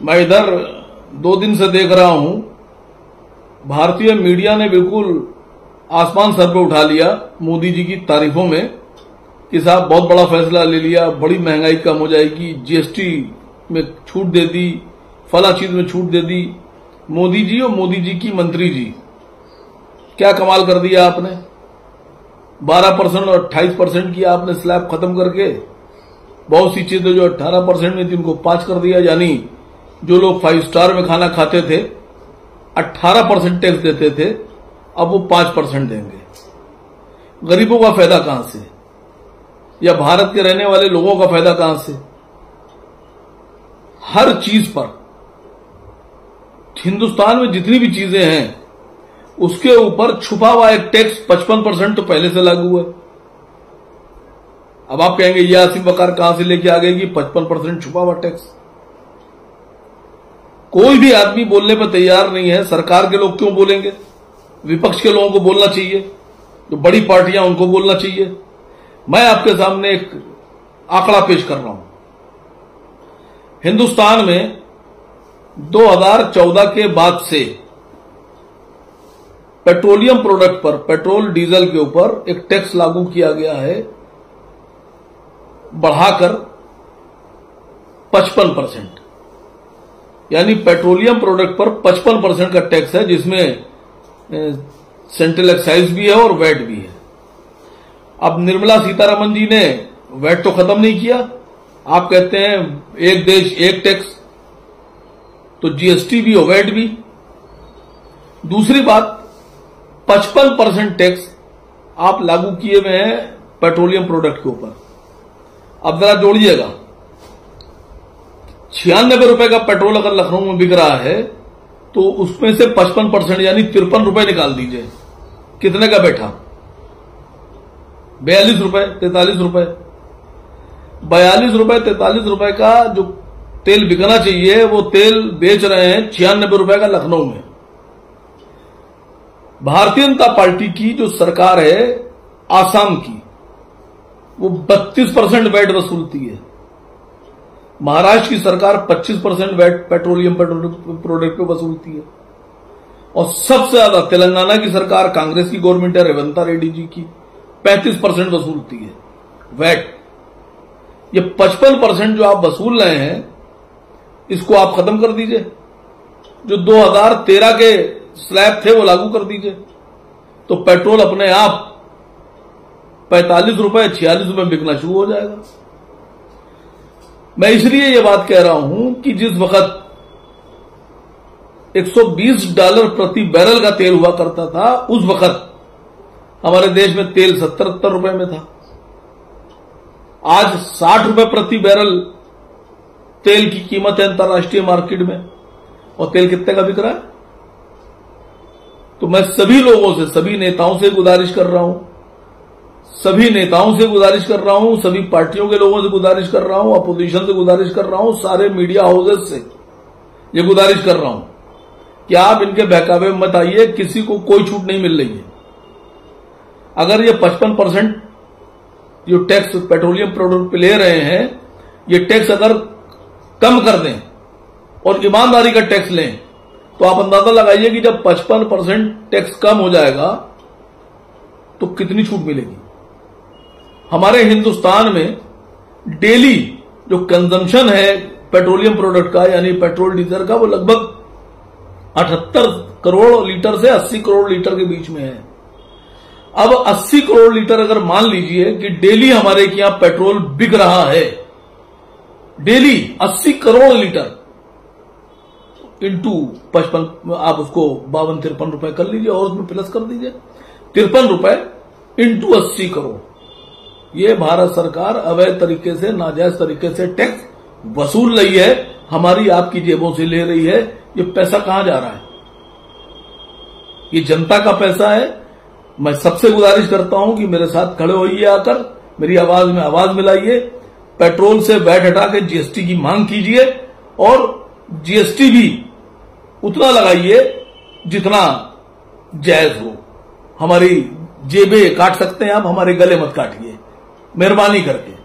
मैं इधर 2 दिन से देख रहा हूं, भारतीय मीडिया ने बिल्कुल आसमान सर पे उठा लिया मोदी जी की तारीफों में कि साहब बहुत बड़ा फैसला ले लिया, बड़ी महंगाई कम हो जाएगी, जीएसटी में छूट दे दी, फला चीज में छूट दे दी। मोदी जी और मोदी जी की मंत्री जी क्या कमाल कर दिया आपने। 12% और 28% किया आपने स्लैब खत्म करके। बहुत सी चीजें जो 18% में थी उनको 5 कर दिया, यानी जो लोग 5 स्टार में खाना खाते थे 18% टैक्स देते थे, अब वो 5% देंगे। गरीबों का फायदा कहां से, या भारत के रहने वाले लोगों का फायदा कहां से। हर चीज पर हिंदुस्तान में जितनी भी चीजें हैं उसके ऊपर छुपा हुआ एक टैक्स 55% तो पहले से लागू है। अब आप कहेंगे ये आसिफ वकार कहां से लेके आ गए कि 55% छुपा हुआ टैक्स। कोई भी आदमी बोलने पर तैयार नहीं है। सरकार के लोग क्यों बोलेंगे, विपक्ष के लोगों को बोलना चाहिए, जो बड़ी पार्टियां उनको बोलना चाहिए। मैं आपके सामने एक आंकड़ा पेश कर रहा हूं। हिंदुस्तान में 2014 के बाद से पेट्रोलियम प्रोडक्ट पर, पेट्रोल डीजल के ऊपर एक टैक्स लागू किया गया है बढ़ाकर 55%, यानी पेट्रोलियम प्रोडक्ट पर 55% का टैक्स है, जिसमें सेंट्रल एक्साइज भी है और वैट भी है। अब निर्मला सीतारमण जी ने वैट तो खत्म नहीं किया। आप कहते हैं एक देश एक टैक्स, तो जीएसटी भी और वैट भी। दूसरी बात, 55% टैक्स आप लागू किए हुए हैं पेट्रोलियम प्रोडक्ट के ऊपर। अब जरा जोड़िएगा, 96 रुपए का पेट्रोल अगर लखनऊ में बिक रहा है तो उसमें से 55% यानी 53 रुपए निकाल दीजिए, कितने का बैठा? 42 रुपए, 43 रुपए। 42 रुपए 43 रुपए का जो तेल बिकना चाहिए वो तेल बेच रहे हैं 96 रुपए का लखनऊ में। भारतीय जनता पार्टी की जो सरकार है आसाम की, वो 32% वैट वसूलती है। महाराष्ट्र की सरकार 25% वैट पेट्रोलियम प्रोडक्ट पे वसूलती है। और सबसे ज्यादा तेलंगाना की सरकार, कांग्रेस की गवर्नमेंट है, रेवंत रेड्डी जी की, 35% वसूलती है वैट। ये 55% जो आप वसूल रहे हैं इसको आप खत्म कर दीजिए। जो 2013 के स्लैब थे वो लागू कर दीजिए, तो पेट्रोल अपने आप 45 रुपए 46 रुपए बिकना शुरू हो जाएगा। मैं इसलिए ये बात कह रहा हूं कि जिस वक्त $120 प्रति बैरल का तेल हुआ करता था, उस वक्त हमारे देश में तेल 70-70 रुपए में था। आज 60 रुपए प्रति बैरल तेल की कीमत है अंतर्राष्ट्रीय मार्केट में, और तेल कितने का बिक रहा है। तो मैं सभी लोगों से, सभी नेताओं से गुजारिश कर रहा हूं, सभी पार्टियों के लोगों से गुजारिश कर रहा हूं, अपोजिशन से गुजारिश कर रहा हूं, सारे मीडिया हाउसेस से ये गुजारिश कर रहा हूं कि आप इनके बहकावे में मत आइए। किसी को कोई छूट नहीं मिल रही है। अगर ये 55% जो टैक्स पेट्रोलियम प्रोडक्ट पे ले रहे हैं, ये टैक्स अगर कम कर दें और ईमानदारी का टैक्स लें, तो आप अंदाजा लगाइए कि जब 55% टैक्स कम हो जाएगा तो कितनी छूट मिलेगी। हमारे हिंदुस्तान में डेली जो कंजम्पशन है पेट्रोलियम प्रोडक्ट का, यानी पेट्रोल डीजल का, वो लगभग 78 करोड़ लीटर से 80 करोड़ लीटर के बीच में है। अब 80 करोड़ लीटर अगर मान लीजिए कि डेली हमारे यहां पेट्रोल बिक रहा है, डेली 80 करोड़ लीटर इंटू 55, आप उसको 52-53 रुपए कर लीजिए और उसमें प्लस कर दीजिए 53 रुपए इंटू 80 करोड़। ये भारत सरकार अवैध तरीके से, नाजायज तरीके से टैक्स वसूल रही है, हमारी आपकी जेबों से ले रही है। ये पैसा कहां जा रहा है? ये जनता का पैसा है। मैं सबसे गुजारिश करता हूं कि मेरे साथ खड़े होइए, आकर मेरी आवाज में आवाज मिलाइए, पेट्रोल से वैट हटा के जीएसटी की मांग कीजिए, और जीएसटी भी उतना लगाइए जितना जायज हो। हमारी जेबें काट सकते हैं आप, हमारे गले मत काटिए, मेहरबानी करके।